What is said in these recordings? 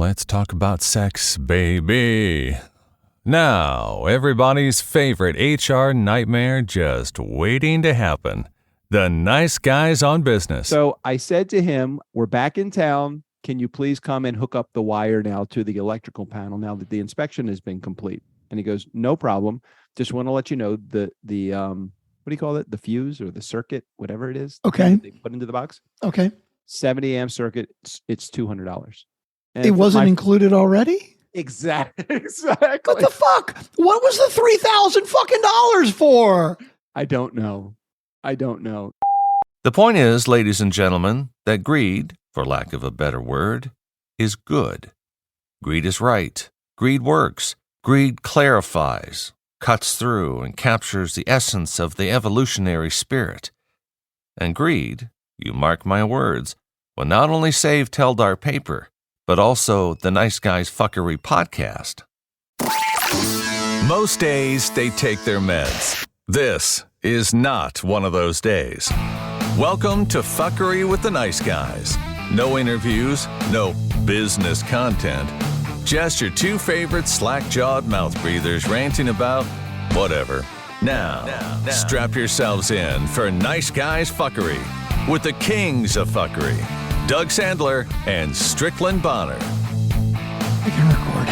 Let's talk about sex, baby. Now, everybody's favorite HR nightmare just waiting to happen. The nice guys on business. So I said to him, we're back in town. Can you please come and hook up the wire now to the electrical panel now that the inspection has been complete? And he goes, no problem. Just want to let you know the what do you call it? The fuse or the circuit, whatever it is. Okay. They put into the box. Okay. 70 amp circuit. It's $200. And it wasn't included already? Exactly. What the fuck? What was the $3,000 fucking dollars for? I don't know. The point is, ladies and gentlemen, that greed, for lack of a better word, is good. Greed is right. Greed works. Greed clarifies, cuts through, and captures the essence of the evolutionary spirit. And greed, you mark my words, will not only save Teldar Paper, but also the Nice Guys Fuckery podcast. Most days, they take their meds. This is not one of those days. Welcome to Fuckery with the Nice Guys. No interviews, no business content. Just your two favorite slack-jawed mouth breathers ranting about whatever. Now, strap yourselves in for Nice Guys Fuckery with the kings of fuckery, Doug Sandler and Strickland Bonner. I can record.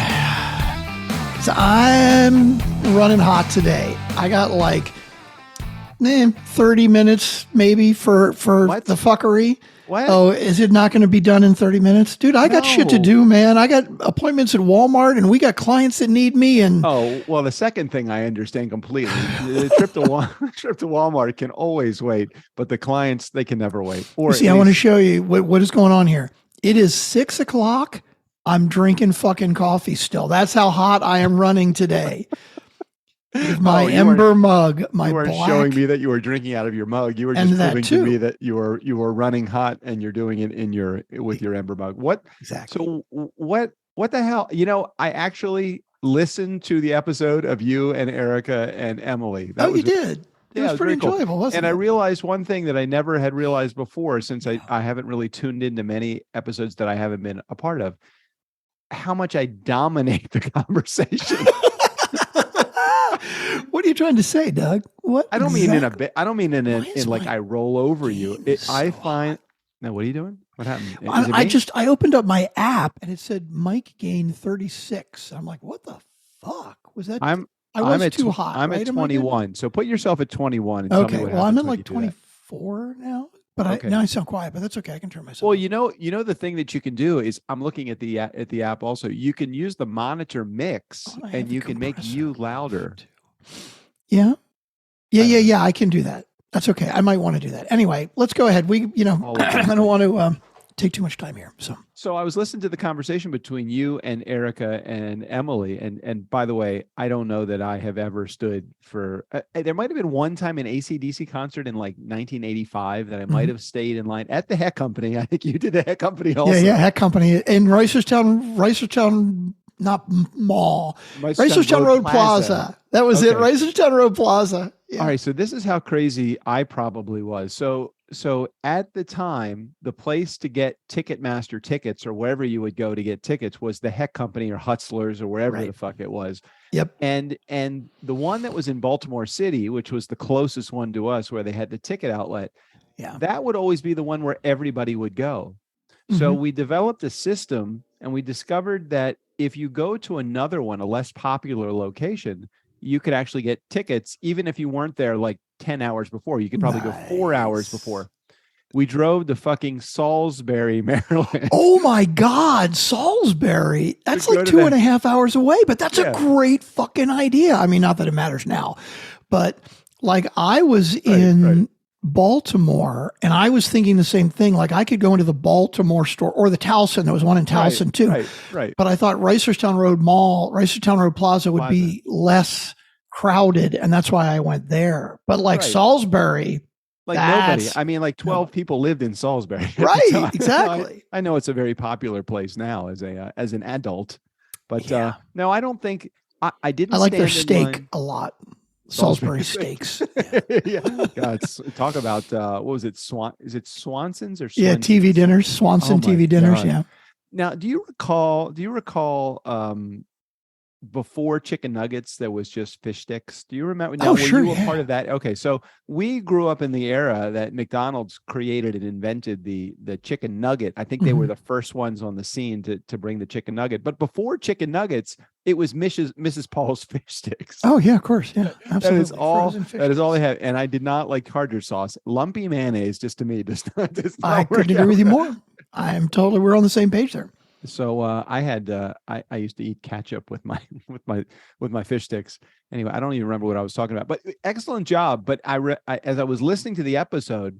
So I'm running hot today. I got like 30 minutes maybe for the fuckery. What? Oh, is it not going to be done in 30 minutes? Dude, I got shit to do, man. I got appointments at Walmart and we got clients that need me. And oh, well, the second thing I understand completely. The trip to Walmart can always wait, but the clients, they can never wait. Or see, I want to show you what is going on here. It is 6 o'clock. I'm drinking fucking coffee still. That's how hot I am running today. My ember mug, my black. You weren't showing me that you were drinking out of your mug. You were just proving to me that you were running hot and you're doing it with your ember mug. What exactly? So what the hell? You know, I actually listened to the episode of you and Erica and Emily. You did. It was pretty enjoyable, wasn't it? And I realized one thing that I never had realized before, since I haven't really tuned into many episodes that I haven't been a part of, how much I dominate the conversation. What are you trying to say, Doug? What? I don't mean in a bit. I don't mean in like I roll over you. I find. Now, what are you doing? What happened? I opened up my app and it said mic gain 36. I'm like, what the fuck was that? I'm too hot. I'm at 21. So put yourself at 21. And okay. Well, I'm at like 24 now. But now I sound quiet, but that's okay. I can turn myself. Well, you know, the thing that you can do is I'm looking at the app also. You can use the monitor mix and you can make you louder. Yeah. I can do that. That's okay. I might want to do that. Anyway, let's go ahead. I don't want to take too much time here. So I was listening to the conversation between you and Erica and Emily. And by the way, I don't know that I have ever stood for, there might've been one time an AC/DC concert in like 1985 that I might've stayed in line at the Heck Company. I think you did the Heck Company also. Yeah. Heck Company in Reisterstown, not mall. Reisterstown Road Plaza. That was it. Reisterstown Road Plaza. Yeah. All right. So this is how crazy I probably was. So at the time, the place to get Ticketmaster tickets or wherever you would go to get tickets was the Heck Company or Hutzler's or wherever the fuck it was. Yep. And the one that was in Baltimore City, which was the closest one to us where they had the ticket outlet, that would always be the one where everybody would go. So we developed a system and we discovered that if you go to another one, a less popular location, you could actually get tickets, even if you weren't there like 10 hours before. You could probably go 4 hours before. We drove to fucking Salisbury, Maryland. Oh my God, Salisbury. That's like 2.5 hours away, but that's a great fucking idea. I mean, not that it matters now, but like I was in Baltimore and I was thinking the same thing. Like I could go into the Baltimore store or the Towson. There was one in Towson too. Right. But I thought Reisterstown Road Plaza would be less crowded. And that's why I went there. But like Salisbury, like nobody. I mean, like 12 people lived in Salisbury. Right. Exactly. I know it's a very popular place now as an adult, but no, I don't think I didn't. I like their steak a lot. Salisbury steaks. Yeah. God, talk about what was it? Is it Swanson's or Swanson's? Yeah, TV dinners. Swanson TV dinners. Yeah. Now, do you recall? Before chicken nuggets, there was just fish sticks. Do you remember? Now, were you a part of that? Okay, so we grew up in the era that McDonald's created and invented the chicken nugget. I think they were the first ones on the scene to bring the chicken nugget. But before chicken nuggets, it was Mrs. Paul's fish sticks. Oh yeah, of course, yeah, absolutely. That is all. That is all they have. And I did not like tartar sauce. Lumpy mayonnaise, just to me, does not. I couldn't agree with you more. We're on the same page there. So I used to eat ketchup with my fish sticks. Anyway, I don't even remember what I was talking about. But excellent job. But as I was listening to the episode,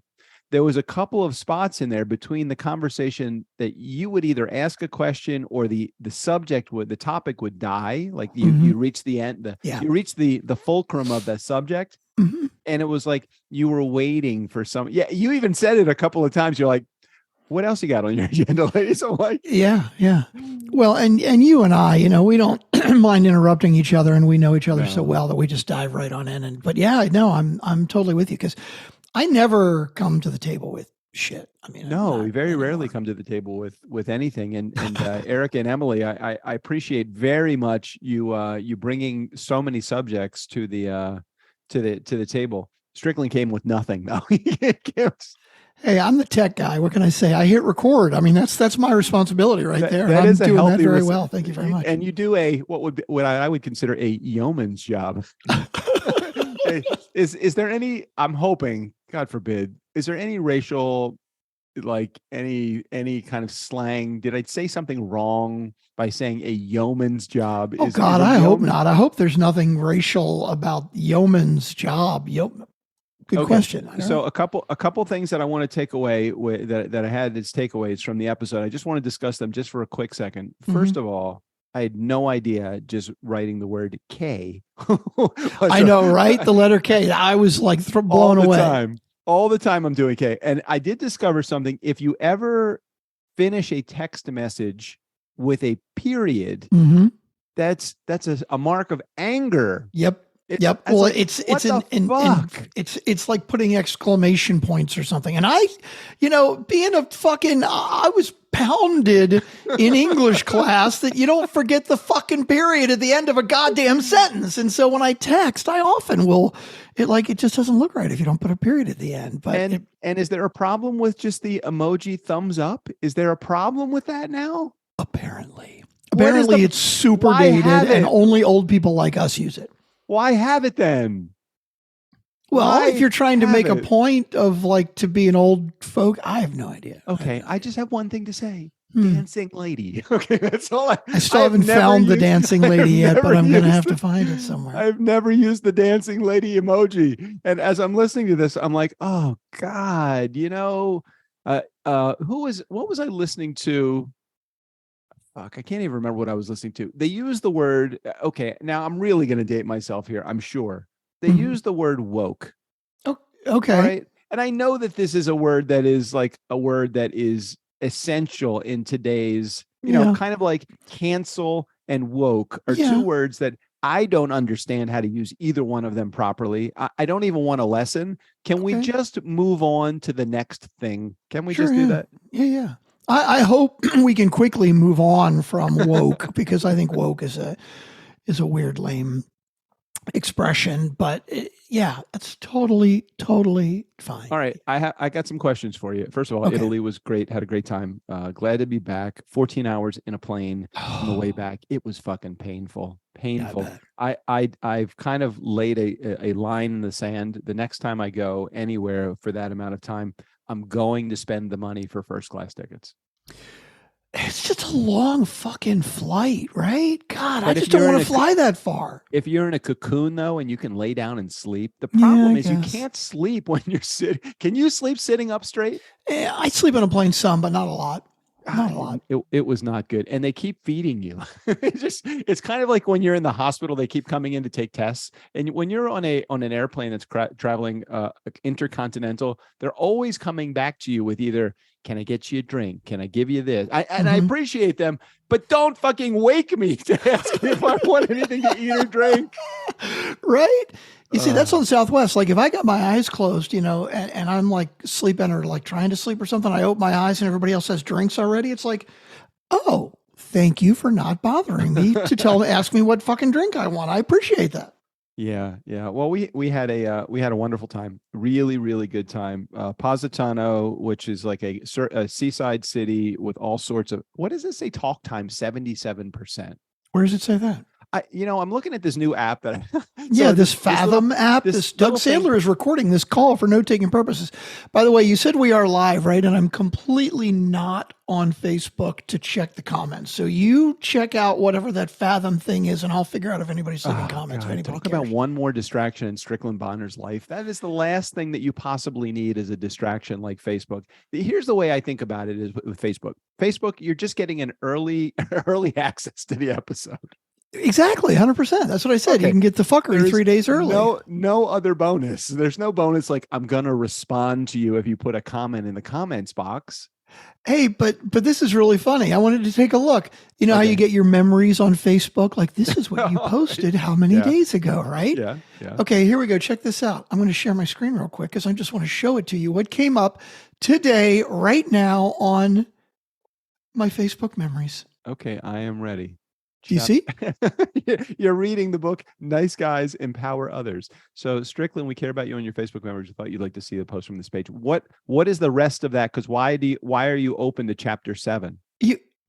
there was a couple of spots in there between the conversation that you would either ask a question or the topic would die. Like you reach the end, you reach the fulcrum of the subject, and it was like you were waiting for some. Yeah, you even said it a couple of times. You're like, what else you got on your agenda, ladies? So like, yeah. Well, and you and I, we don't mind interrupting each other, and we know each other so well that we just dive right on in. But yeah, no, I'm totally with you, because I never come to the table with shit. I mean, we very rarely come to the table with anything. And Eric and Emily, I appreciate very much you bringing so many subjects to the table. Strickland came with nothing, though. Hey, I'm the tech guy. What can I say? I hit record. I mean, that's my responsibility right there. That is I'm doing that very well. Thank you very much. And you do what I would consider a yeoman's job. Is there any? I'm hoping, God forbid, is there any racial, like any kind of slang? Did I say something wrong by saying a yeoman's job? Oh God, I hope not. I hope there's nothing racial about yeoman's job. Good question. So a couple things that I want to take away that I had as takeaways from the episode. I just want to discuss them just for a quick second. First of all, I had no idea just writing the word K. I know, right? The letter K. I was like blown away. All the time I'm doing K. And I did discover something. If you ever finish a text message with a period, that's a mark of anger. Yep. Well, like, it's like putting exclamation points or something. And I was pounded in English class that you don't forget the fucking period at the end of a goddamn sentence. And so when I text, I often will, it just doesn't look right if you don't put a period at the end. But and is there a problem with just the emoji thumbs up? Is there a problem with that now? Apparently it's super dated and only old people like us use it. Why have it then? Well, if you're trying to make a point of to be an old folk, I have no idea. Okay, I just have one thing to say. Dancing lady. Okay, that's all I still haven't found the dancing lady yet, but I'm going to have to find it somewhere. I've never used the dancing lady emoji. And as I'm listening to this, I'm like, oh God, what was I listening to? Fuck, I can't even remember what I was listening to. They use the word, okay, now I'm really going to date myself here, I'm sure. They use the word woke. Oh, okay. Right? And I know that this is a word that is essential in today's, kind of like cancel and woke are two words that I don't understand how to use either one of them properly. I don't even want a lesson. Can we just move on to the next thing? Can we just do that? Yeah. I hope we can quickly move on from woke because I think woke is a weird, lame expression. But it's totally fine. All right, I got some questions for you. First of all, Italy was great. Had a great time. Glad to be back. 14 hours in a plane on the way back. It was fucking painful. I've kind of laid a line in the sand. The next time I go anywhere for that amount of time, I'm going to spend the money for first class tickets. It's just a long fucking flight, right? God, I just don't want to fly that far. If you're in a cocoon, though, and you can lay down and sleep, the problem is you can't sleep when you're sitting. Can you sleep sitting up straight? Yeah, I sleep on a plane some, but not a lot. Not a lot. It was not good. And they keep feeding you. It's kind of like when you're in the hospital, they keep coming in to take tests. And when you're on an airplane that's traveling intercontinental, they're always coming back to you with either, can I get you a drink? Can I give you this? I appreciate them, but don't fucking wake me to ask me if I want anything to eat or drink. Right? You see, that's on Southwest. Like if I got my eyes closed, and I'm like sleeping or like trying to sleep or something, I open my eyes and everybody else has drinks already. It's like, Oh, thank you for not bothering me to ask me what fucking drink I want. I appreciate that. Yeah. Well, we had a wonderful time. Really, really good time. Positano, which is like a seaside city with all sorts of, what does it say? Talk time 77%. Where does it say that? I'm looking at this new app that this Fathom app. This Doug Sandler is recording this call for note-taking purposes. By the way, you said we are live, right? And I'm completely not on Facebook to check the comments. So you check out whatever that Fathom thing is, and I'll figure out if anybody's leaving comments. God, talk about one more distraction in Strickland Bonner's life. That is the last thing that you possibly need is a distraction like Facebook. Here's the way I think about it is with Facebook. Facebook, you're just getting an early access to the episode. Exactly, 100%. That's what I said. Okay. You can get the fuckery 3 days early. No other bonus. There's no bonus like I'm gonna respond to you if you put a comment in the comments box. Hey, but this is really funny. I wanted to take a look. You know how you get your memories on Facebook? Like, this is what you posted how many days ago, right? Yeah. Okay, here we go. Check this out. I'm going to share my screen real quick because I just want to show it to you. What came up today, right now, on my Facebook memories. Okay, I am ready. Do you see? You're reading the book, Nice Guys Empower Others. So Strickland, we care about you on your Facebook memories. I thought you'd like to see the post from this page. What is the rest of that? Because why are you open to chapter 7?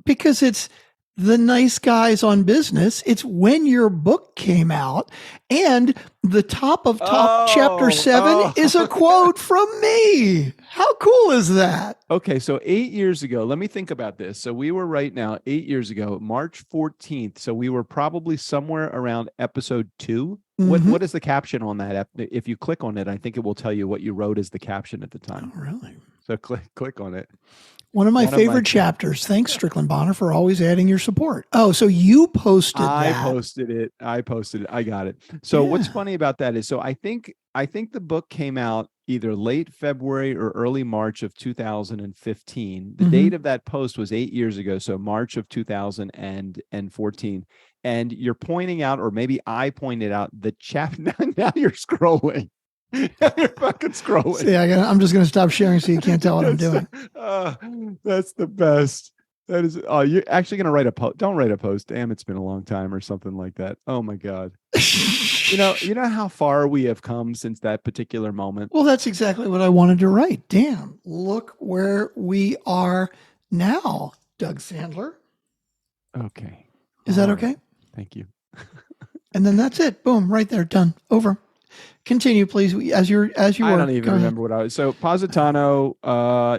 Because it's the nice guys on business. It's when your book came out, and the top of chapter 7 is a quote from me. How cool is that? Okay, so 8 years ago, let me think about this. So we were 8 years ago, March 14th. So we were probably somewhere around episode 2. Mm-hmm. What is the caption on that? If you click on it, I think it will tell you what you wrote as the caption at the time. Oh, really? So click on it. One of my favorite chapters. Thanks, Strickland Bonner, for always adding your support. Oh, so you posted that. I posted it. I got it. So what's funny about that is, so I think the book came out either late February or early March of 2015. The date of that post was 8 years ago, so March of 2014. And you're pointing out, or maybe I pointed out, the chapter. Now you're scrolling. You're fucking scrolling. See, I'm just going to stop sharing so you can't tell what I'm doing. That's the best. That is. Oh, you're actually going to write a post. Don't write a post. Damn, it's been a long time or something like that. Oh my God. You know how far we have come since that particular moment. Well, that's exactly what I wanted to write. Damn, look where we are now, Doug Sandler. Okay. Is that okay? Thank you. And then that's it. Boom, right there, done. Over. Continue, please. As you were. I don't even remember what I was. So Positano,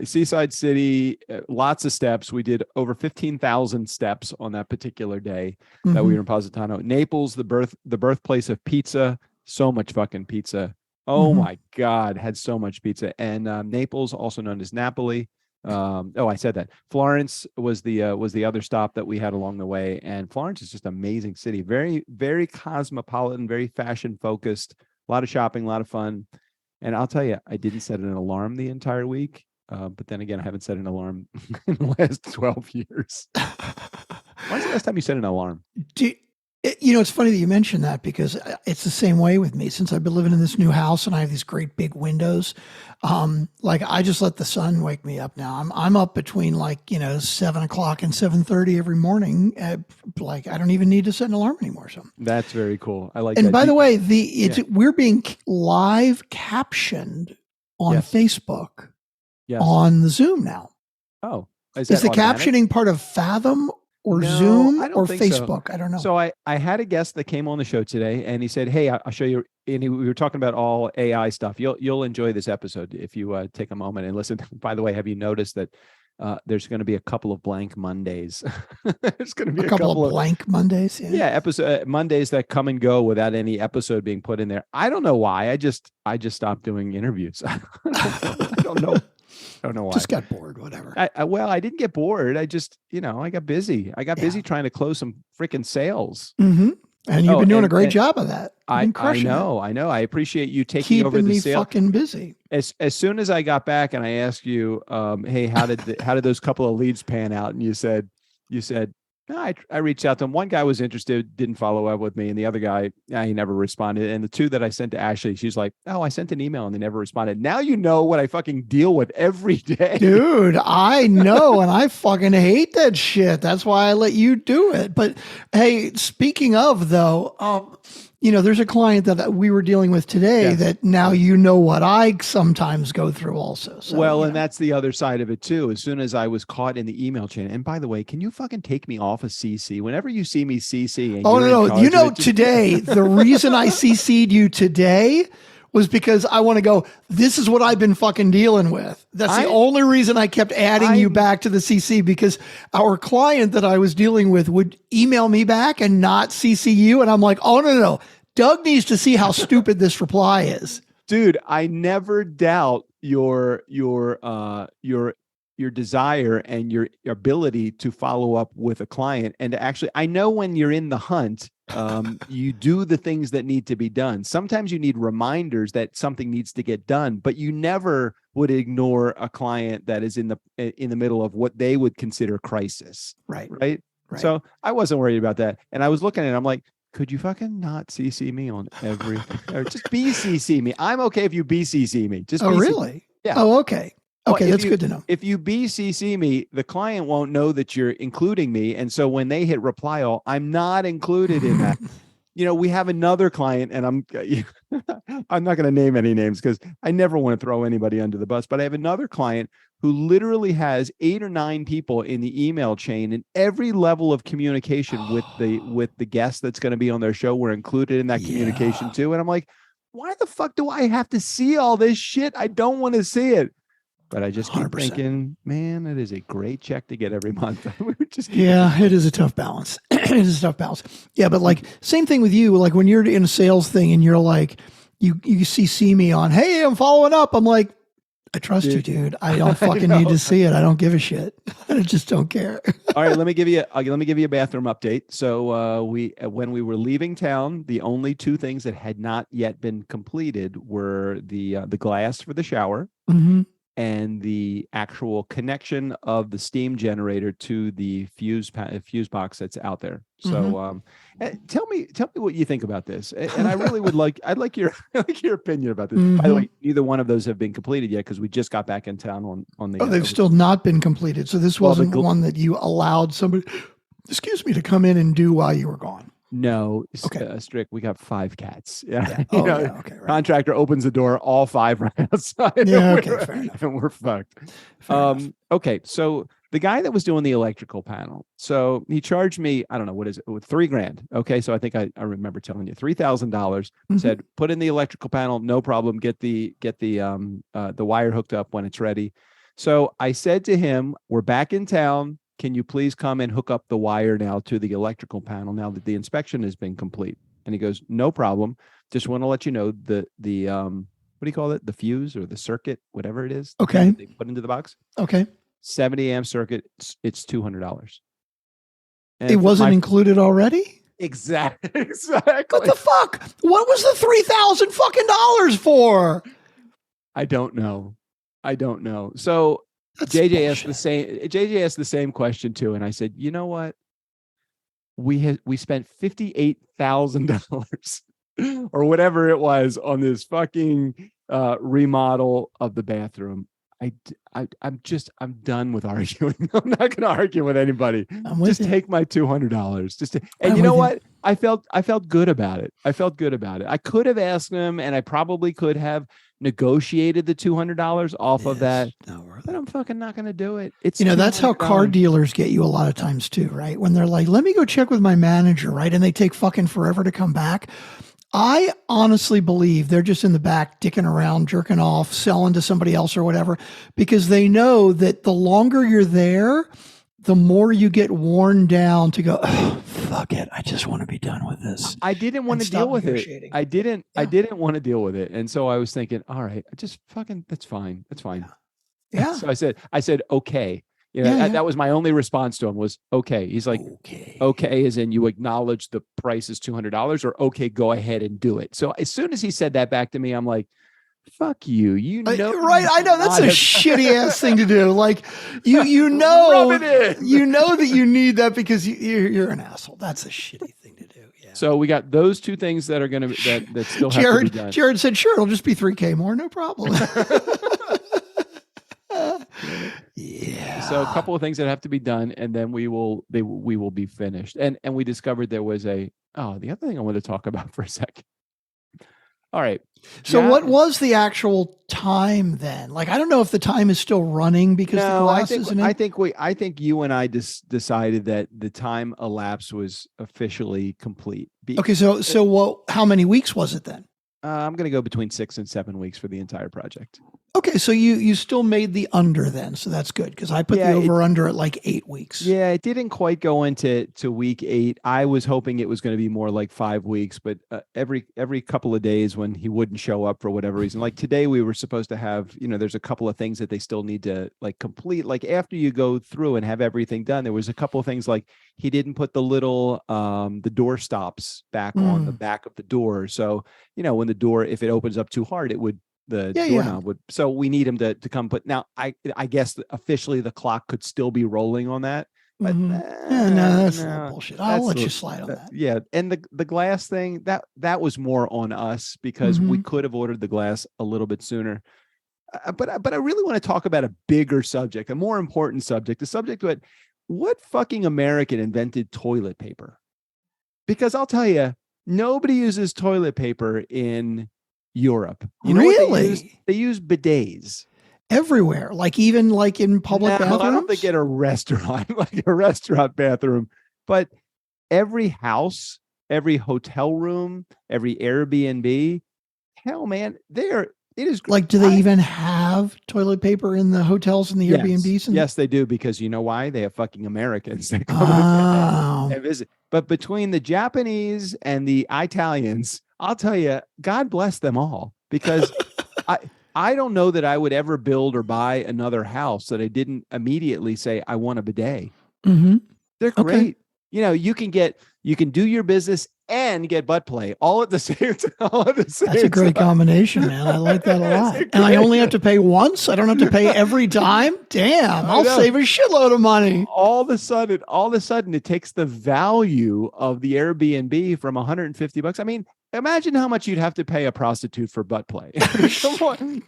seaside city, lots of steps. We did over 15,000 steps on that particular day that we were in Positano. Naples, the birthplace of pizza. So much fucking pizza. Oh my God, had so much pizza. And Naples, also known as Napoli. I said that. Florence was the other stop that we had along the way. And Florence is just an amazing city. Very, very cosmopolitan, very fashion focused. A lot of shopping, a lot of fun. And I'll tell you, I didn't set an alarm the entire week. But then again, I haven't set an alarm in the last 12 years. When's the last time you set an alarm? It's funny that you mentioned that because it's the same way with me since I've been living in this new house and I have these great big windows. Like I just let the sun wake me up now. I'm up between 7 o'clock and 7:30 every morning. Like I don't even need to set an alarm anymore. So that's very cool. I like. And that. by the way, we're being live captioned on Facebook, on the Zoom now. Oh, is the captioning part of Fathom? Or Zoom or Facebook. So. I don't know. So I had a guest that came on the show today and he said, hey, I'll show you. And we were talking about all AI stuff. You'll enjoy this episode if you take a moment and listen. By the way, have you noticed that there's going to be a couple of blank Mondays? There's going to be a couple of blank Mondays. Yeah, episode Mondays that come and go without any episode being put in there. I don't know why. I just stopped doing interviews. I don't know. I don't know why. Just got bored, whatever. I didn't get bored. I just, I got busy. I got busy trying to close some freaking sales. Mm-hmm. And you've been doing a great job of that. I know. I appreciate you taking over the sale. Keeping me fucking busy. As soon as I got back and I asked you, hey, how did those couple of leads pan out? And you said, I reached out to him. One guy was interested, didn't follow up with me. And the other guy, he never responded. And the two that I sent to Ashley, she's like, oh, I sent an email and they never responded. Now you know what I fucking deal with every day. Dude, I know. And I fucking hate that shit. That's why I let you do it. But hey, speaking of though, there's a client that we were dealing with today that now you know what I sometimes go through also. So, and that's the other side of it too. As soon as I was caught in the email chain, and by the way, can you fucking take me off of CC whenever you see me CC? And no. Today, the reason I CC'd you today was because I want to go, this is what I've been fucking dealing with. That's the only reason I kept adding you back to the CC, because our client that I was dealing with would email me back and not CC you. And I'm like, oh, no. Doug needs to see how stupid this reply is. Dude, I never doubt your desire and your ability to follow up with a client. And actually, I know when you're in the hunt, you do the things that need to be done. Sometimes you need reminders that something needs to get done, but you never would ignore a client that is in the middle of what they would consider crisis. Right. So I wasn't worried about that. And I was looking at it, I'm like, could you fucking not CC me on everything? Or just BCC me. I'm okay if you BCC me. Just BCC. Really? Yeah. Oh, okay. Okay, well, that's good to know. If you BCC me, the client won't know that you're including me. And so when they hit reply all, I'm not included in that. We have another client, and I'm not going to name any names because I never want to throw anybody under the bus, but I have another client who literally has 8 or 9 people in the email chain, and every level of communication with the guest that's going to be on their show, we're included in that communication too. And I'm like, why the fuck do I have to see all this shit? I don't want to see it. But I just keep 100%. Thinking, man, it is a great check to get every month. It is a tough balance. It is a tough balance. Yeah, but like same thing with you. Like when you're in a sales thing and you're like, you CC me on, hey, I'm following up. I'm like, I trust you, dude. I don't fucking need to see it. I don't give a shit. I just don't care. All right, let me give you a bathroom update. So when we were leaving town, the only 2 things that had not yet been completed were the glass for the shower. Mm-hmm. And the actual connection of the steam generator to the fuse box that's out there. So, tell me what you think about this. And I really I'd like your opinion about this. Mm-hmm. By the way, neither one of those have been completed yet because we just got back in town on the. Oh, they've still not been completed. So this wasn't one that you allowed somebody, to come in and do while you were gone. No, Strick, we got 5 cats. Yeah. Okay, right. Contractor opens the door, all 5 right outside. Yeah, okay, fair enough. And we're fucked. Okay, so the guy that was doing the electrical panel, so he charged me, I don't know, what is it, $3,000. Okay, so I think I remember telling you $3,000. Said, put in the electrical panel, no problem. Get the wire hooked up when it's ready. So I said to him, we're back in town. Can you please come and hook up the wire now to the electrical panel now that the inspection has been complete? And he goes, no problem. Just want to let you know the what do you call it? The fuse or the circuit, whatever it is. Okay. They put into the box. Okay. 70 amp circuit. It's $200. And it wasn't included already? Exactly. What the fuck? What was the $3,000 fucking dollars for? I don't know. So that's JJ bullshit. Asked the same question too, and I said, you know what? We spent $58,000 or whatever it was on this fucking remodel of the bathroom. I'm done with arguing. I'm not going to argue with anybody. Just take my $200. And you know what? I felt good about it. I could have asked him, and I probably could have negotiated the $200 off of that. But I'm fucking not going to do it. It's that's how car dealers get you a lot of times too, right? When they're like, "Let me go check with my manager," right? And they take fucking forever to come back. I honestly believe they're just in the back dicking around, jerking off, selling to somebody else or whatever, because they know that the longer you're there, the more you get worn down to go, oh, fuck it. I just want to be done with this. I didn't want to deal with it. I didn't want to deal with it. And so I was thinking, all right, just fucking, that's fine. That's fine. Yeah. So I said, okay. That was my only response to him was, okay. He's like, okay, as in you acknowledge the price is $200 or okay, go ahead and do it. So as soon as he said that back to me, I'm like, Fuck you. You know, right? I know that's a shitty ass thing to do. Like, you know that you need that because you're an asshole. That's a shitty thing to do. Yeah. So we got those two things that are going to that still have to be done. Jared said, "Sure, it'll just be $3,000 more, no problem." Yeah. So a couple of things that have to be done, and then we will be finished. And we discovered there was the other thing I want to talk about for a second. All right. So what was the actual time then? Like, I don't know if the time is still running because the glass isn't in. I think you and I decided that the time elapsed was officially complete. Okay. So how many weeks was it then? I'm going to go between 6 and 7 weeks for the entire project. Okay, so you still made the under then, so that's good because I put the over under at like 8 weeks. Yeah, it didn't quite go into week 8. I was hoping it was going to be more like 5 weeks, but every couple of days when he wouldn't show up for whatever reason, like today we were supposed to have, there's a couple of things that they still need to like complete. Like after you go through and have everything done, there was a couple of things like he didn't put the little the door stops back on the back of the door, so when the door, if it opens up too hard, it would. The doorknob would, so we need him to come put. Now, I guess officially the clock could still be rolling on that, but that's bullshit. I'll let you slide on that. Yeah, and the glass thing that was more on us because we could have ordered the glass a little bit sooner. But I really want to talk about a bigger subject, a more important subject, the subject that what fucking American invented toilet paper? Because I'll tell you, nobody uses toilet paper in Europe. Really? They use bidets everywhere, like even like in public bathrooms. I don't think at a restaurant, like a restaurant bathroom, but every house, every hotel room, every Airbnb, hell man, it is like, do they even have toilet paper in the hotels and the Airbnbs? Yes, they do, because you know why? They have fucking Americans that come and visit. But between the Japanese and the Italians, I'll tell you, God bless them all, because I don't know that I would ever build or buy another house that I didn't immediately say, I want a bidet. Mm-hmm. They're great. Okay. You can do your business and get butt play all at the same time. That's a great combination, man. I like that a lot. And I only have to pay once. I don't have to pay every time. Damn, I'll save a shitload of money. All of a sudden, it takes the value of the Airbnb from $150. I mean, imagine how much you'd have to pay a prostitute for butt play. Come on,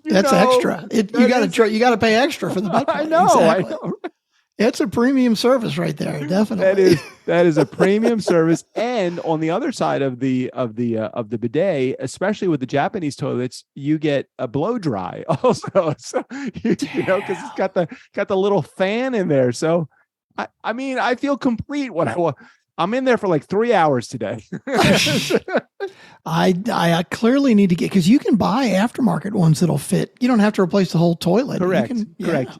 that's extra. You got to pay extra for the butt play. I know. Exactly. I know. It's a premium service right there, definitely. That is a premium service. And on the other side of the bidet, especially with the Japanese toilets, you get a blow dry also. So because it's got the little fan in there. So I mean, I feel complete when I'm in there for like 3 hours today. I clearly need to get, because you can buy aftermarket ones that'll fit. You don't have to replace the whole toilet. Correct.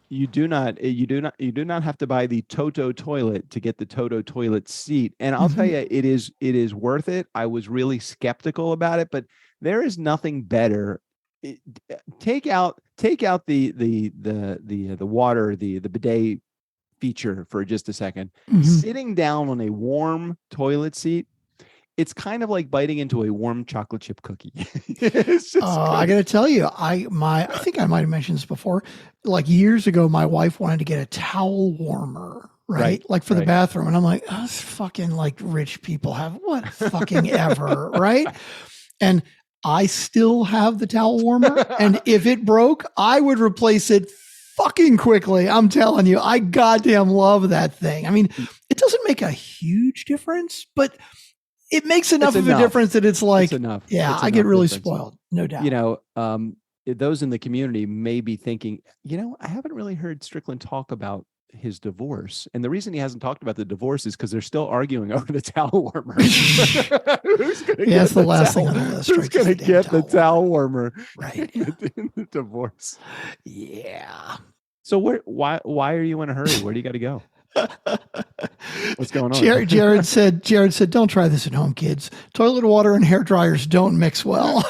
You do not have to buy the Toto toilet to get the Toto toilet seat. And I'll tell you, it is worth it. I was really skeptical about it, but there is nothing better. Take out the water, the bidet feature for just a second. Sitting down on a warm toilet seat, it's kind of like biting into a warm chocolate chip cookie. I got to tell you, I think I might have mentioned this before. Like years ago, my wife wanted to get a towel warmer, right? Like for the bathroom, and I'm like, oh, this fucking like rich people have what fucking ever, right? And I still have the towel warmer, and if it broke, I would replace it fucking quickly. I'm telling you, I goddamn love that thing. I mean, it doesn't make a huge difference, but it makes enough of a difference that it's like, I get really spoiled, no doubt. Those in the community may be thinking, I haven't really heard Strickland talk about his divorce. And the reason he hasn't talked about the divorce is because they're still arguing over the towel warmer. That's the last thing on the list. Who's going to get the towel warmer? Right. In the divorce. Yeah. So why are you in a hurry? Where do you got to go? What's going on? Jared said, don't try this at home, kids. Toilet water and hair dryers don't mix well.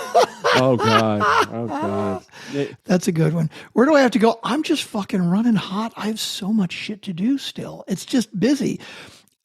Oh God. That's a good one. Where do I have to go? I'm just fucking running hot. I have so much shit to do still. It's just busy.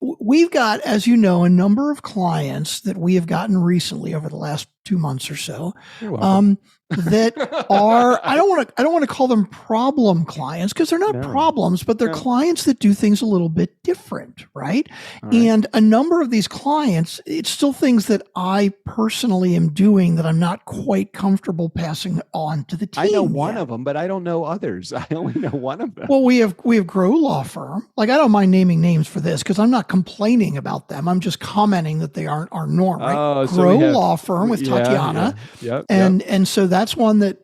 We've got, as you know, a number of clients that we have gotten recently over the last 2 months or so. You're welcome. That are, I don't want to call them problem clients, because they're not problems, but they're clients that do things a little bit different, right? And a number of these clients, it's still things that I personally am doing that I'm not quite comfortable passing on to the team. I know one of them, but I don't know others. I only know one of them. Well, we have Grow Law Firm. Like, I don't mind naming names for this because I'm not complaining about them. I'm just commenting that they aren't our norm, right? Oh, Grow Law Firm with Tatiana. Yep. And so that's one that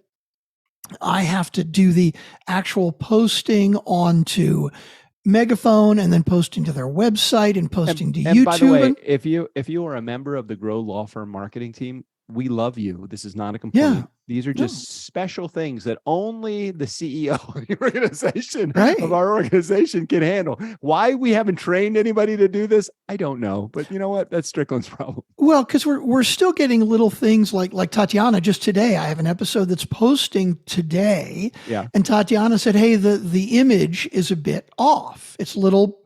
I have to do the actual posting onto Megaphone and then posting to their website and posting to YouTube. By the way, if you are a member of the Grow Law Firm marketing team, we love you. This is not a complaint. Yeah. These are just special things that only the CEO of the organization, right, of our organization, can handle. Why we haven't trained anybody to do this, I don't know. But you know what? That's Strickland's problem. Well, because we're still getting little things like Tatiana. Just today, I have an episode that's posting today. Yeah. And Tatiana said, hey, the image is a bit off. It's a little,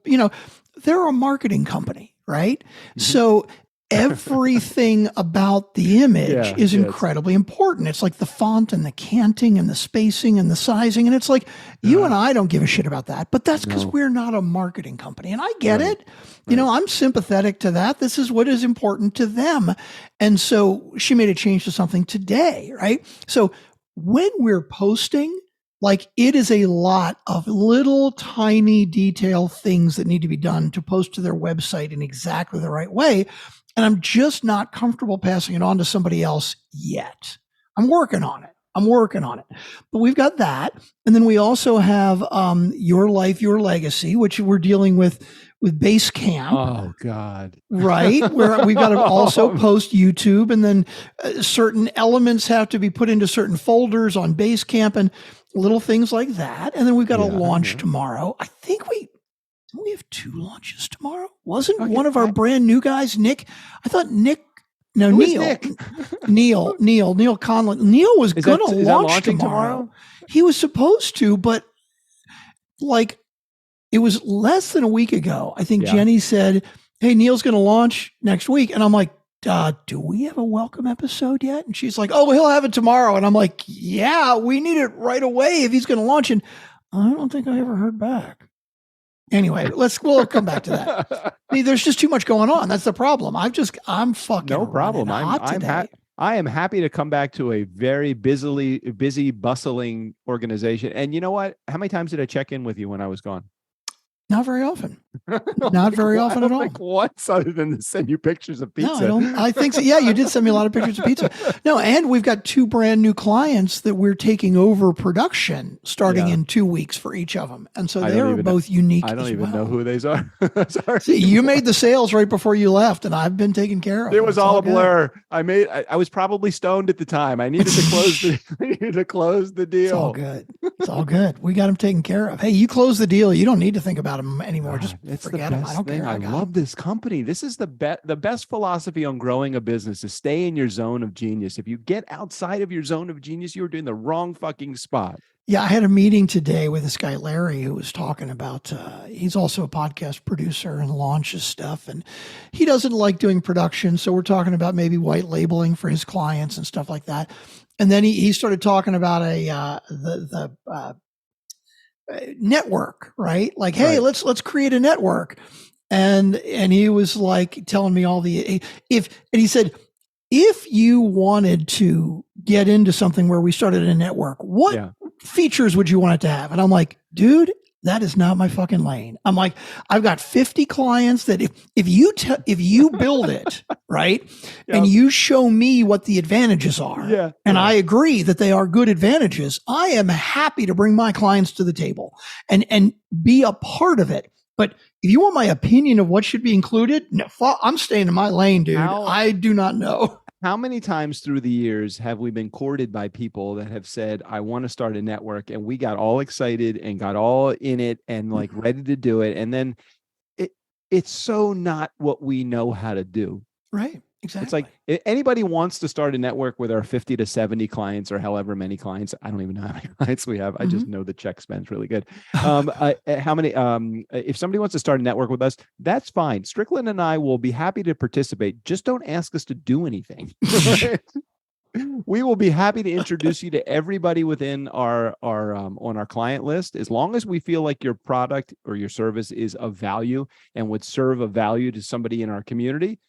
they're a marketing company, right? Mm-hmm. So everything about the image is incredibly important. It's like the font and the canting and the spacing and the sizing. And it's like, you and I don't give a shit about that, but that's because we're not a marketing company. And I get it. Right. I'm sympathetic to that. This is what is important to them. And so she made a change to something today, right? So when we're posting, like, it is a lot of little tiny detail things that need to be done to post to their website in exactly the right way. And I'm just not comfortable passing it on to somebody else yet. I'm working on it. But we've got that. And then we also have Your Life, Your Legacy, which we're dealing with Basecamp. Oh, God. Right? Where we've got to also post YouTube, and then certain elements have to be put into certain folders on Basecamp and little things like that. And then we've got a launch tomorrow. I think we have 2 launches tomorrow. Wasn't one of our brand new guys, Nick? I thought Nick. No, Neil. Nick? Neil Conlon. Neil was going to launch tomorrow. He was supposed to, but like, it was less than a week ago. I think Jenny said, hey, Neil's going to launch next week. And I'm like, do we have a welcome episode yet? And she's like, oh, he'll have it tomorrow. And I'm like, yeah, we need it right away if he's going to launch. And I don't think I ever heard back. Anyway, we'll come back to that. I mean, there's just too much going on. That's the problem. I'm fucking no problem. I am happy to come back to a very busy, bustling organization. And you know what? How many times did I check in with you when I was gone? Not very often. Not very often at all. Like once, other than to send you pictures of pizza. No, I think so. Yeah, you did send me a lot of pictures of pizza. No, and we've got 2 brand new clients that we're taking over production starting in 2 weeks for each of them. And so they're both unique. I don't even know who they are. Sorry. See, you made the sales right before you left, and I've been taken care of. It was all a blur. I was probably stoned at the time. I needed to close the deal. It's all good. It's all good. We got them taken care of. Hey, you close the deal. You don't need to think about them anymore. Just forget them. I don't care. I love this company. This is the best philosophy on growing a business, is stay in your zone of genius. If you get outside of your zone of genius, you're doing the wrong fucking spot. Yeah, I had a meeting today with this guy, Larry, who was talking about, he's also a podcast producer and launches stuff. And he doesn't like doing production. So we're talking about maybe white labeling for his clients and stuff like that. And then he started talking about the network, right? Like, hey, let's create a network. And he was like telling me all and he said, if you wanted to get into something where we started a network, what features would you want it to have? And I'm like, dude, that is not my fucking lane. I'm like, I've got 50 clients that if you build it, right, and you show me what the advantages are, and I agree that they are good advantages, I am happy to bring my clients to the table and be a part of it. But if you want my opinion of what should be included, no, I'm staying in my lane, dude. I do not know. How many times through the years have we been courted by people that have said, I want to start a network, and we got all excited and got all in it and like ready to do it. And then it's so not what we know how to do. Right. Exactly. It's like, if anybody wants to start a network with our 50 to 70 clients or however many clients, I don't even know how many clients we have. I just know the check spends really good. How many, if somebody wants to start a network with us, that's fine. Strickland and I will be happy to participate. Just don't ask us to do anything. We will be happy to introduce you to everybody within our on our client list, as long as we feel like your product or your service is of value and would serve a value to somebody in our community.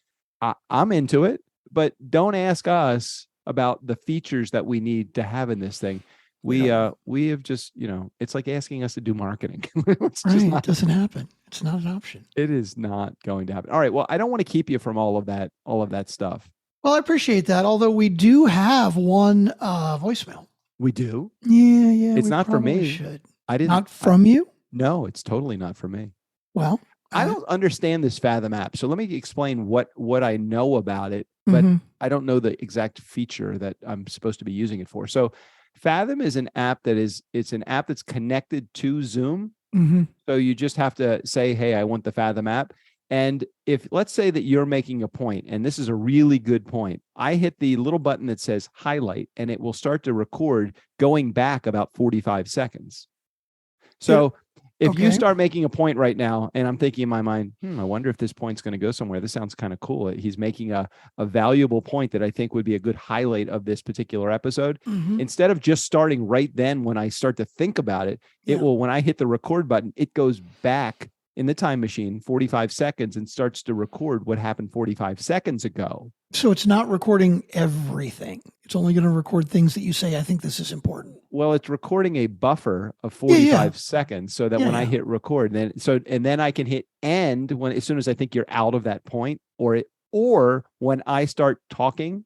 I'm into it, but don't ask us about the features that we need to have in this thing. We have just, it's like asking us to do marketing. It's right. Just not, it doesn't happen. It's not an option. It is not going to happen. All right. Well, I don't want to keep you from all of that stuff. Well, I appreciate that. Although we do have one voicemail. We do? Yeah. It's not for me. Should. I didn't. Not from you? No, it's totally not for me. Well, I don't understand this Fathom app. So let me explain what I know about it, but I don't know the exact feature that I'm supposed to be using it for. So Fathom is an app it's an app that's connected to Zoom. So you just have to say, hey, I want the Fathom app. And if, let's say that you're making a point, and this is a really good point, I hit the little button that says highlight, and it will start to record going back about 45 seconds. So if you start making a point right now, and I'm thinking in my mind, I wonder if this point's going to go somewhere. This sounds kind of cool. He's making a valuable point that I think would be a good highlight of this particular episode. Instead of just starting right then when I start to think about it, it will, when I hit the record button, it goes back in the time machine 45 seconds and starts to record what happened 45 seconds ago. So it's not recording everything. It's only going to record things that you say, I think this is important. Well, it's recording a buffer of 45 seconds so that when I hit record, then I can hit end as soon as I think you're out of that point, or when I start talking,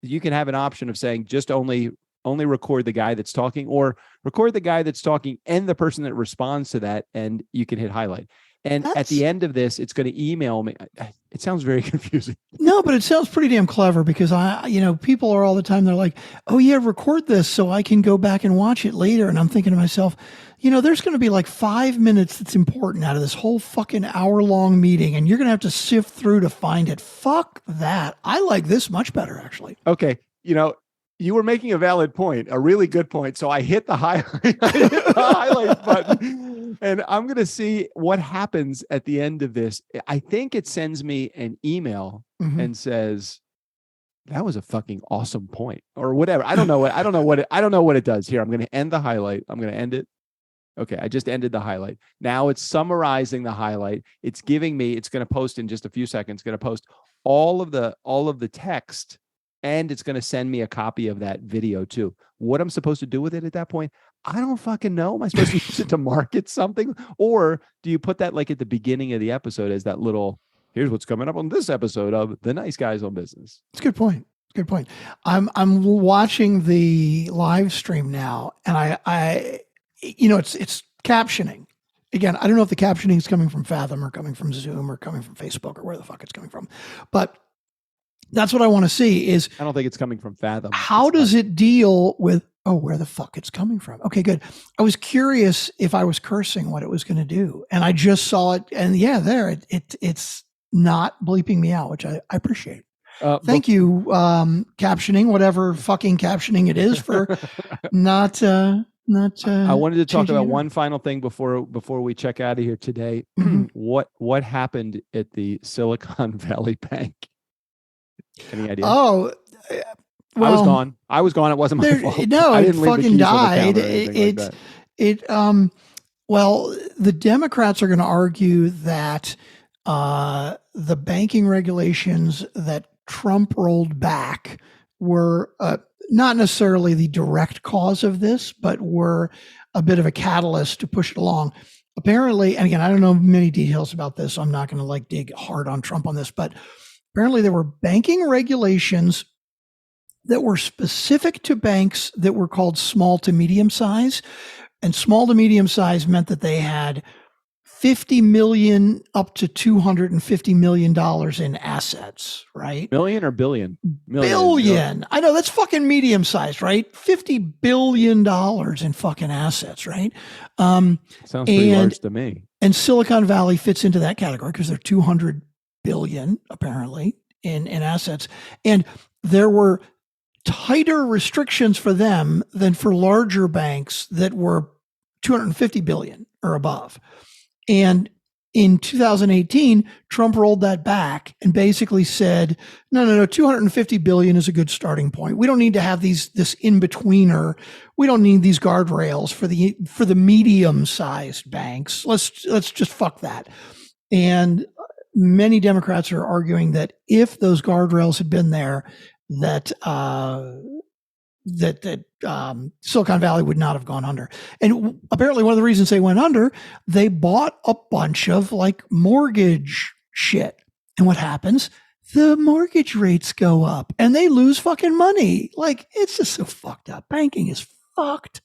you can have an option of saying just only record the guy that's talking, or record the guy that's talking and the person that responds to that, and you can hit highlight. And at the end of this, it's going to email me. It sounds very confusing. No, but it sounds pretty damn clever, because people are all the time, they're like, oh yeah, record this so I can go back and watch it later. And I'm thinking to myself, there's going to be like 5 minutes that's important out of this whole fucking hour-long meeting, and you're going to have to sift through to find it. Fuck that. I like this much better, actually. Okay. You were making a valid point, a really good point. So I hit the highlight button, and I'm going to see what happens at the end of this. I think it sends me an email and says, that was a fucking awesome point, or whatever. I don't know what it does here. I'm going to end the highlight. I'm going to end it. Okay. I just ended the highlight. Now it's summarizing the highlight. It's going to post in just a few seconds, going to post all of the text, and it's going to send me a copy of that video too. What I'm supposed to do with it at that point, I don't fucking know. Am I supposed to use it to market something? Or do you put that like at the beginning of the episode as that little, here's what's coming up on this episode of The Nice Guys on Business? It's a good point. Good point. I'm watching the live stream now, and I it's captioning. Again, I don't know if the captioning is coming from Fathom or coming from Zoom or coming from Facebook or where the fuck it's coming from, but that's what I want to see is, I don't think it's coming from Fathom. How does it deal with, where the fuck it's coming from? Okay, good. I was curious if I was cursing what it was going to do. And I just saw it. And it's not bleeping me out, which I appreciate. Thank you, captioning, whatever fucking captioning it is, for not. I wanted to talk about one final thing before we check out of here today. What happened at the Silicon Valley Bank? Any idea? Oh, well, I was gone. It wasn't my fault. No, I it didn't fucking died. Well, the Democrats are going to argue that the banking regulations that Trump rolled back were not necessarily the direct cause of this, but were a bit of a catalyst to push it along. Apparently, and again, I don't know many details about this, so I'm not going to dig hard on Trump on this, but apparently there were banking regulations that were specific to banks that were called small to medium size. And small to medium size meant that they had $50 million up to $250 million in assets, right? Million or billion? Billion. I know, that's fucking medium size, right? $50 billion in fucking assets, right? Sounds pretty large to me. And Silicon Valley fits into that category because they're 200 billion apparently in assets. And there were tighter restrictions for them than for larger banks that were 250 billion or above. And in 2018, Trump rolled that back and basically said, no, 250 billion is a good starting point. We don't need to have this in-betweener. We don't need these guardrails for the medium-sized banks. Let's just fuck that. And many Democrats are arguing that if those guardrails had been there, that Silicon Valley would not have gone under. And apparently one of the reasons they went under, they bought a bunch of like mortgage shit. And what happens? The mortgage rates go up and they lose fucking money. Like, it's just so fucked up. Banking is fucked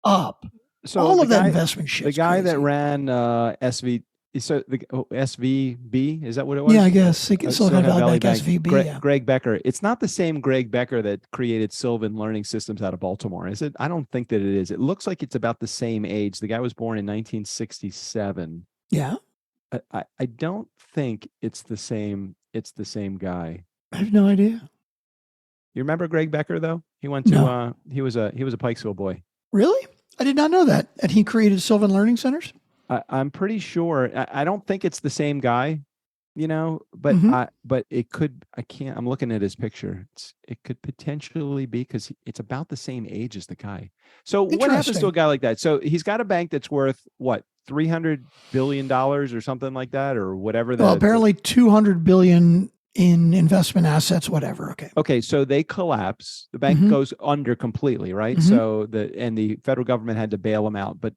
up. So all of that investment shit. The guy crazy. that ran SVB, is that what it was? Yeah, I guess. Silicon Valley Bank, SVB. Yeah. Greg Becker. It's not the same Greg Becker that created Sylvan Learning Systems out of Baltimore, is it? I don't think that it is. It looks like it's about the same age. The guy was born in 1967. Yeah. I don't think it's the same. It's the same guy. I have no idea. You remember Greg Becker though? He went to he was a Pikesville boy. Really? I did not know that. And he created Sylvan Learning Centers? I'm pretty sure. I don't think it's the same guy, but but it could. I can't. I'm looking at his picture. It could potentially be because it's about the same age as the guy. So what happens to a guy like that? So he's got a bank that's worth what, $300 billion or something like that, or whatever. Well, apparently 200 billion in investment assets, whatever. Okay. So they collapse. The bank goes under completely, right? So the federal government had to bail them out, but.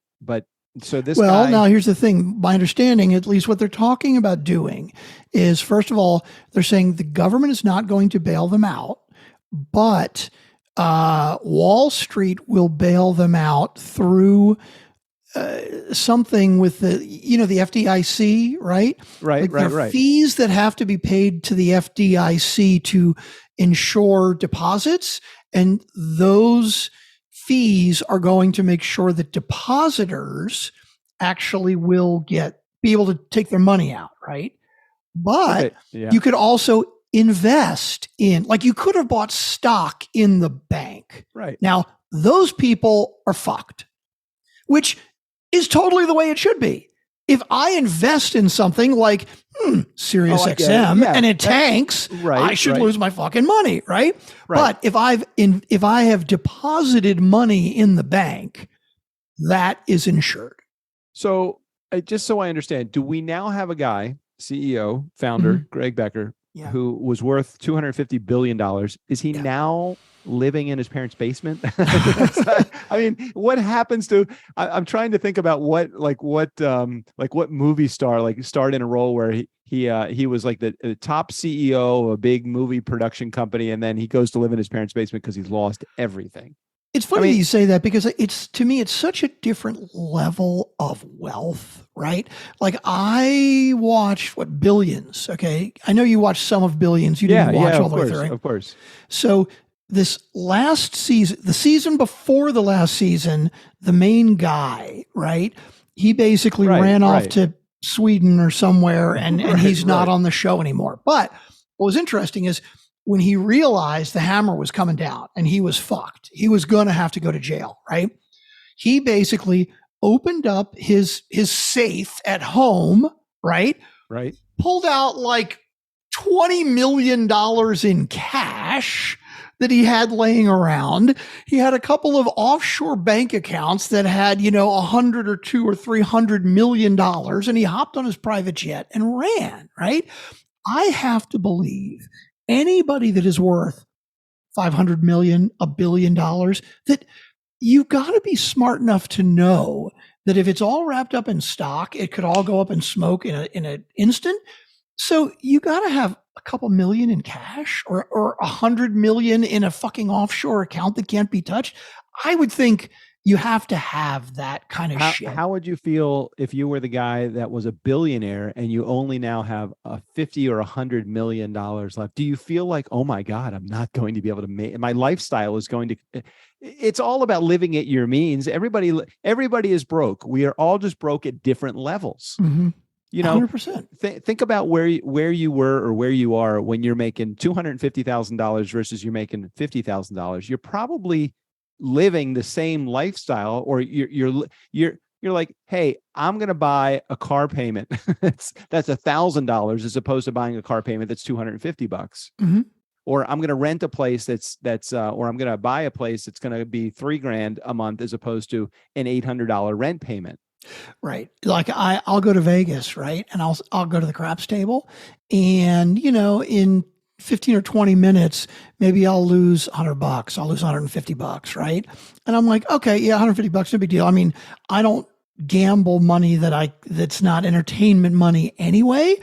So this guy, now here's the thing. My understanding, at least what they're talking about doing, is first of all, they're saying the government is not going to bail them out, but Wall Street will bail them out through something with the FDIC, right? Right. Fees that have to be paid to the FDIC to ensure deposits, and those fees are going to make sure that depositors actually will be able to take their money out, right? But you could also invest in, like, you could have bought stock in the bank. Right. Now, those people are fucked, which is totally the way it should be. If I invest in something like Sirius XM and it tanks, I should lose my fucking money, right? But if I have deposited money in the bank, that is insured. So just so I understand, do we now have a guy, CEO, founder, Greg Becker, who was worth $250 billion? Is he now living in his parents' basement? I mean, what happens to? I'm trying to think about what movie star starred in a role where he was like the top CEO of a big movie production company, and then he goes to live in his parents' basement because he's lost everything. It's funny that you say that, because to me, it's such a different level of wealth, right? Like, I watched Billions. Okay. I know you watched some of Billions. You didn't watch all the way through, right? Of course. So this last season, the season before the last season, the main guy, right? He basically ran off to Sweden or somewhere, and he's not on the show anymore. But what was interesting is, when he realized the hammer was coming down and he was fucked, he was going to have to go to jail, right? He basically opened up his safe at home, right? Right. Pulled out like $20 million in cash that he had laying around. He had a couple of offshore bank accounts that had, $100 or $200 or $300 million, and he hopped on his private jet and ran, right? I have to believe anybody that is worth 500 million, $1 billion, that you got to be smart enough to know that if it's all wrapped up in stock, it could all go up in smoke in an instant. So you got to have a couple million in cash, or 100 million in a fucking offshore account that can't be touched. I would think you have to have that kind of shit. How would you feel if you were the guy that was a billionaire and you only now have a $50 or $100 million left? Do you feel like, oh my God, I'm not going to be able to make, my lifestyle is going to, it's all about living at your means. Everybody is broke. We are all just broke at different levels. 100%. Think about where you were or where you are when you're making $250,000 versus you're making $50,000. You're probably living the same lifestyle, or you're you're like, hey, I'm going to buy a car payment. that's $1,000 as opposed to buying a car payment that's $250. Mm-hmm. Or I'm going to rent a place or I'm going to buy a place that's going to be $3,000 a month as opposed to an $800 rent payment. Right. Like I'll go to Vegas, right? And I'll go to the craps table, and in 15 or 20 minutes, maybe I'll lose $100. I'll lose $150, right? And I'm like, okay, yeah, $150, no big deal. I mean, I don't gamble money that's not entertainment money anyway.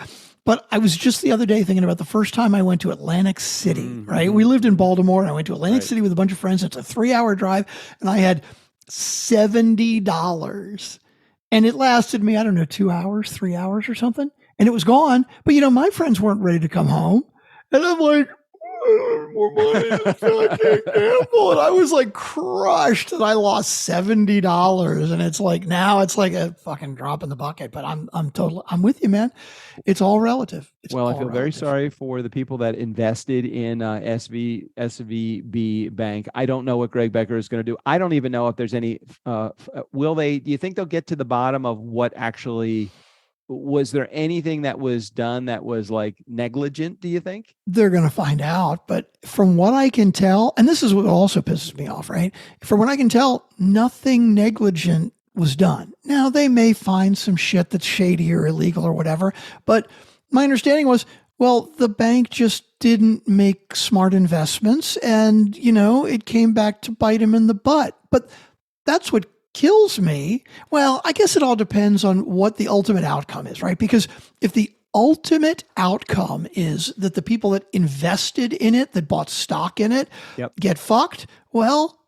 But I was just the other day thinking about the first time I went to Atlantic City, right? We lived in Baltimore, and I went to Atlantic City with a bunch of friends. It's a 3-hour drive, and I had $70. And it lasted me, I don't know, 2 hours, 3 hours or something. And it was gone. But, my friends weren't ready to come home. And I'm like, I don't have more money. I can't gamble. And I was like crushed that I lost $70. And it's like, now it's like a fucking drop in the bucket. But I'm with you, man. It's all relative. I feel very sorry for the people that invested in SVB Bank. I don't know what Greg Becker is going to do. I don't even know if there's any, do you think they'll get to the bottom of what actually, was there anything that was done that was like negligent, do you think? They're going to find out. But from what I can tell, and this is what also pisses me off, right? From what I can tell, nothing negligent was done. Now, they may find some shit that's shady or illegal or whatever, but my understanding was, well, the bank just didn't make smart investments, and, it came back to bite him in the butt. But that's what kills me. Well, I guess it all depends on what the ultimate outcome is, right? Because if the ultimate outcome is that the people that invested in it, that bought stock in it, get fucked, well,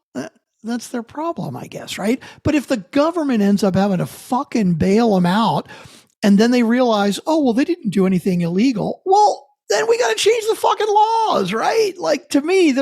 that's their problem, I guess, right? But if the government ends up having to fucking bail them out, and then they realize, oh, well, they didn't do anything illegal, well, then we got to change the fucking laws, right? Like, to me,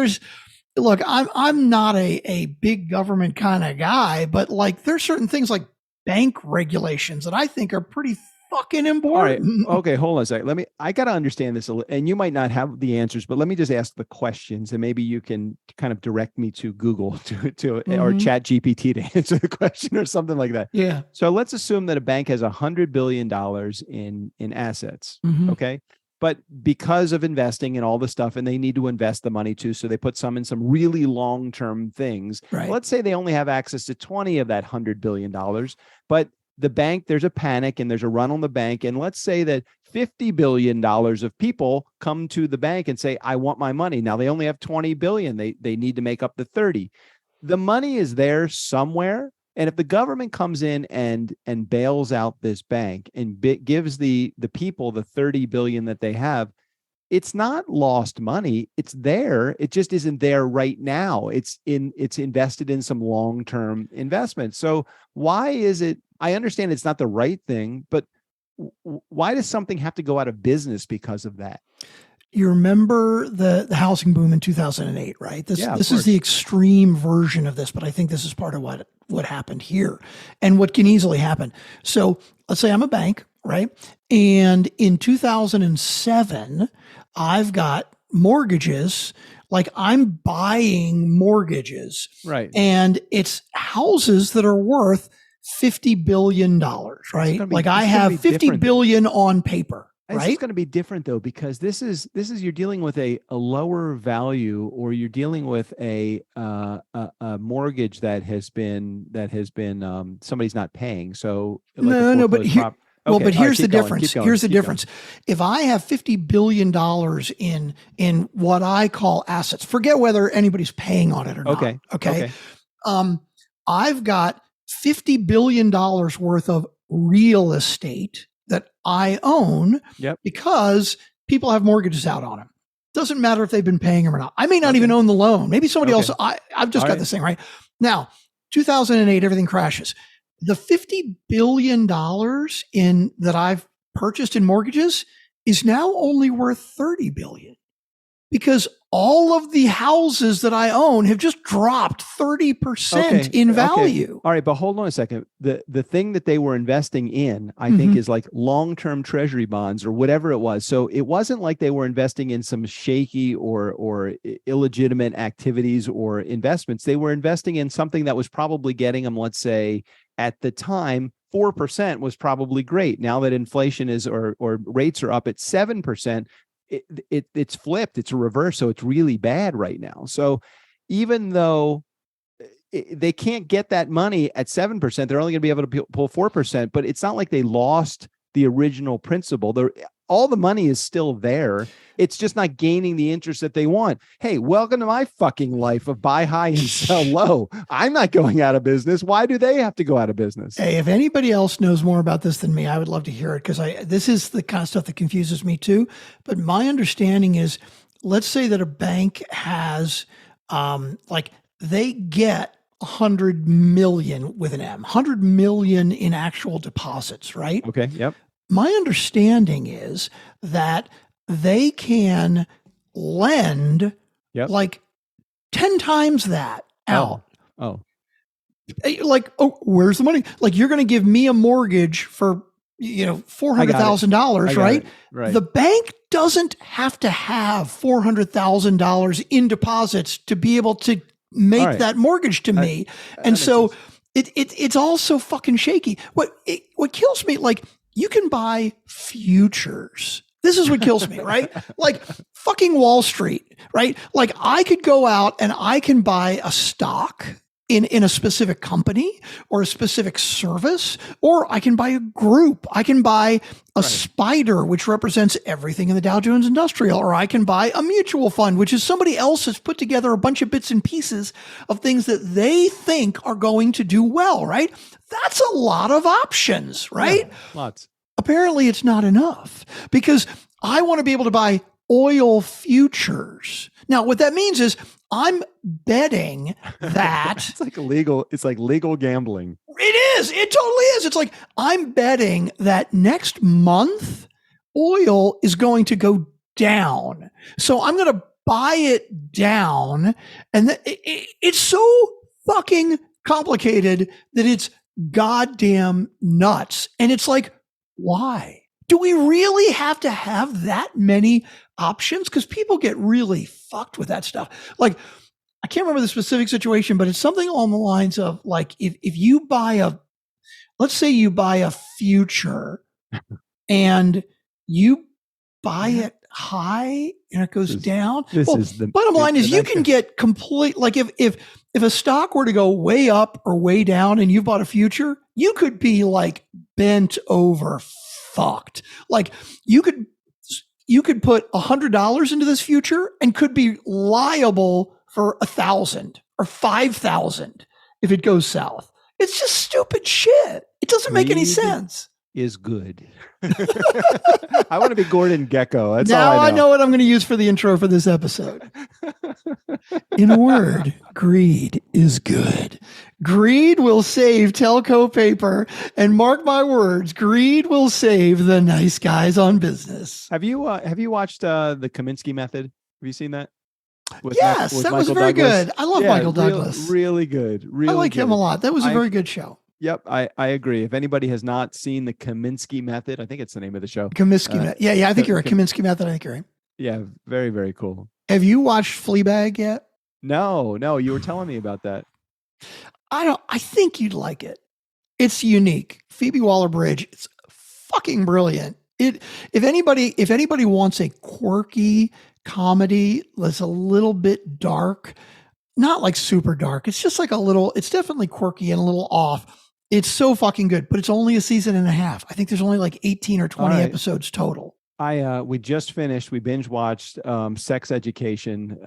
look, I'm not a big government kind of guy, but like there's certain things like bank regulations that I think are pretty fucking important. All right. Okay, hold on a second. I got to understand this, and you might not have the answers, but let me just ask the questions, and maybe you can kind of direct me to Google or Chat GPT to answer the question or something like that. Yeah. So let's assume that a bank has $100 billion in assets. Okay. But because of investing and all the stuff, and they need to invest the money too, so they put some in some really long-term things. Right. Let's say they only have access to 20 of that $100 billion, but the bank, there's a panic and there's a run on the bank. And let's say that $50 billion of people come to the bank and say, I want my money. Now they only have 20 billion. They need to make up the 30. The money is there somewhere. And if the government comes in and bails out this bank and gives the people the 30 billion that they have, it's not lost money. It's there. It just isn't there right now. It's invested in some long-term investment. So why is it? I understand it's not the right thing, but why does something have to go out of business because of that? You remember the housing boom in 2008, right? This is the extreme version of this, but I think this is part of what happened here and what can easily happen. So let's say I'm a bank, right? And in 2007, I've got mortgages, like I'm buying mortgages, right? And it's houses that are worth $50 billion, right? Like I have $50 billion on paper. Right? It's going to be different though, because this is you're dealing with a lower value, or you're dealing with a mortgage that has been somebody's not paying. So like but here's the difference. Here's the difference. If I have $50 billion in what I call assets, forget whether anybody's paying on it or not. Okay. I've got $50 billion worth of real estate that I own because people have mortgages out on them. Doesn't matter if they've been paying them or not. I may not even own the loan. Maybe somebody else. I've just got this thing right now. 2008, everything crashes. The $50 billion that I've purchased in mortgages is now only worth $30 billion. because all of the houses that I own have just dropped 30% in value. Okay. All right, but hold on a second. The thing that they were investing in, I think, is like long-term treasury bonds or whatever it was. So it wasn't like they were investing in some shaky or illegitimate activities or investments. They were investing in something that was probably getting them, let's say, at the time, 4% was probably great. Now that inflation is or rates are up at 7%, it's flipped. It's a reverse. So it's really bad right now. So even though they can't get that money at 7%, they're only going to be able to pull 4%, but it's not like they lost the original principle. All the money is still there. It's just not gaining the interest that they want. Hey, welcome to my fucking life of buy high and sell low. I'm not going out of business. Why do they have to go out of business? Hey, if anybody else knows more about this than me, I would love to hear it, because this is the kind of stuff that confuses me too. But my understanding is, let's say that a bank has, they get 100 million with an M, 100 million in actual deposits, right? Okay. Yep. My understanding is that they can lend like 10 times that out. Oh. Like, where's the money? Like, you're going to give me a mortgage for, $400,000, right? Right. The bank doesn't have to have $400,000 in deposits to be able to make that mortgage to me. And so it's all so fucking shaky. What kills me, like, you can buy futures. This is what kills me, right? Like fucking Wall Street, right? Like, I could go out and I can buy a stock in a specific company or a specific service, or I can buy a group. I can buy a spider, which represents everything in the Dow Jones Industrial, or I can buy a mutual fund, which is somebody else has put together a bunch of bits and pieces of things that they think are going to do well, right? That's a lot of options, right? Yeah, lots. Apparently it's not enough, because I want to be able to buy oil futures. Now, what that means is I'm betting that it's like legal gambling. It is. It totally is. It's like I'm betting that next month oil is going to go down. So I'm going to buy it down. And it's so fucking complicated that it's goddamn nuts. And it's like, why? Do we really have to have that many options? Because people get really fucked with that stuff. Like, I can't remember the specific situation, but it's something along the lines of, like, if you buy let's say you buy a future and you buy it high and it goes down. Bottom line is you can get complete, like if a stock were to go way up or way down and you bought a future, you could be like bent over fucked. Like you could put $100 into this future and could be liable for 1,000 or 5,000 if it goes south. It's just stupid shit. It doesn't make any sense. Is good. I want to be Gordon Gekko. That's now all I know what I'm going to use for the intro for this episode. In a word, greed is good. Greed will save telco paper, and mark my words, greed will save the nice guys on business. Have you watched the Kaminsky Method? Have you seen that? Yes, that was very good. I love Michael Douglas. Really good. Really, I like him a lot. That was a very good show. Yep, I agree. If anybody has not seen the Kaminsky Method, I think it's the name of the show. Kaminsky Method. Yeah, I think you're right. Kaminsky Method. I think you're right. Yeah, very, very cool. Have you watched Fleabag yet? No, you were telling me about that. I think you'd like it. It's unique. Phoebe Waller-Bridge, it's fucking brilliant. If anybody wants a quirky comedy that's a little bit dark, not like super dark, it's just like it's definitely quirky and a little off. It's so fucking good, but it's only a season and a half. I think there's only like 18 or 20 episodes total. We just finished. We binge watched Sex Education,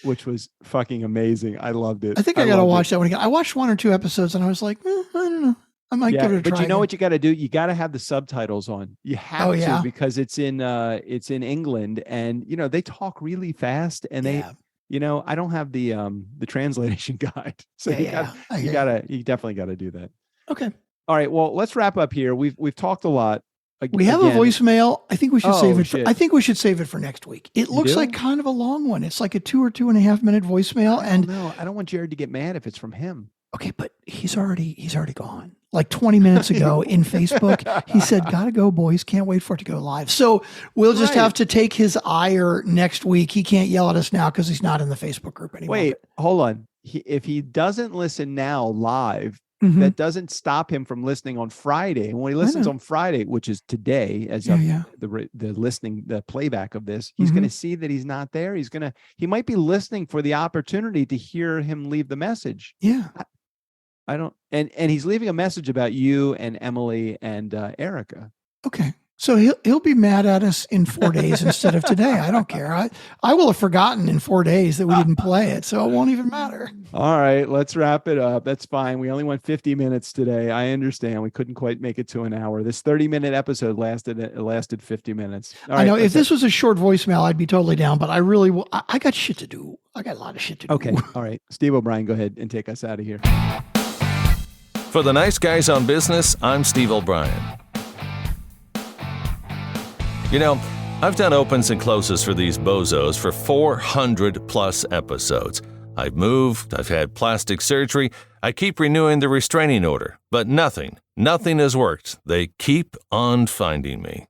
which was fucking amazing. I loved it. I think I got to watch that one again. I watched 1 or 2 episodes and I was like, I don't know. I might give it a try. But you know what you got to do? You got to have the subtitles on. You have to, because it's in England, and they talk really fast, and they. I don't have the translation guide, so you definitely got to do that. Okay. All right. Well, let's wrap up here. We've talked a lot. We have a voicemail. I think we should save it. I think we should save it for next week. It looks like kind of a long one. It's like a 2 or 2.5 minute voicemail. No, I don't want Jared to get mad if it's from him. Okay, but he's already gone. Like 20 minutes ago in Facebook, he said, "Gotta go, boys. Can't wait for it to go live." So we'll just have to take his ire next week. He can't yell at us now because he's not in the Facebook group anymore. Wait, hold on. If he doesn't listen now live, that doesn't stop him from listening on Friday. And when he listens on Friday, which is today, as the playback of this, he's going to see that he's not there. He might be listening for the opportunity to hear him leave the message. Yeah. I don't, and he's leaving a message about you and Emily and Erica. Okay. So he'll be mad at us in 4 days instead of today. I don't care. I will have forgotten in 4 days that we didn't play it, so it won't even matter. All right, let's wrap it up. That's fine. We only went 50 minutes today. I understand. We couldn't quite make it to an hour. This 30-minute episode lasted 50 minutes. All right, I know. If this was a short voicemail, I'd be totally down, but I really will. I got shit to do. I got a lot of shit to do. Okay. All right. Steve O'Brien, go ahead and take us out of here. For the Nice Guys on Business, I'm Steve O'Brien. You know, I've done opens and closes for these bozos for 400 plus episodes. I've moved, I've had plastic surgery, I keep renewing the restraining order, but nothing has worked. They keep on finding me.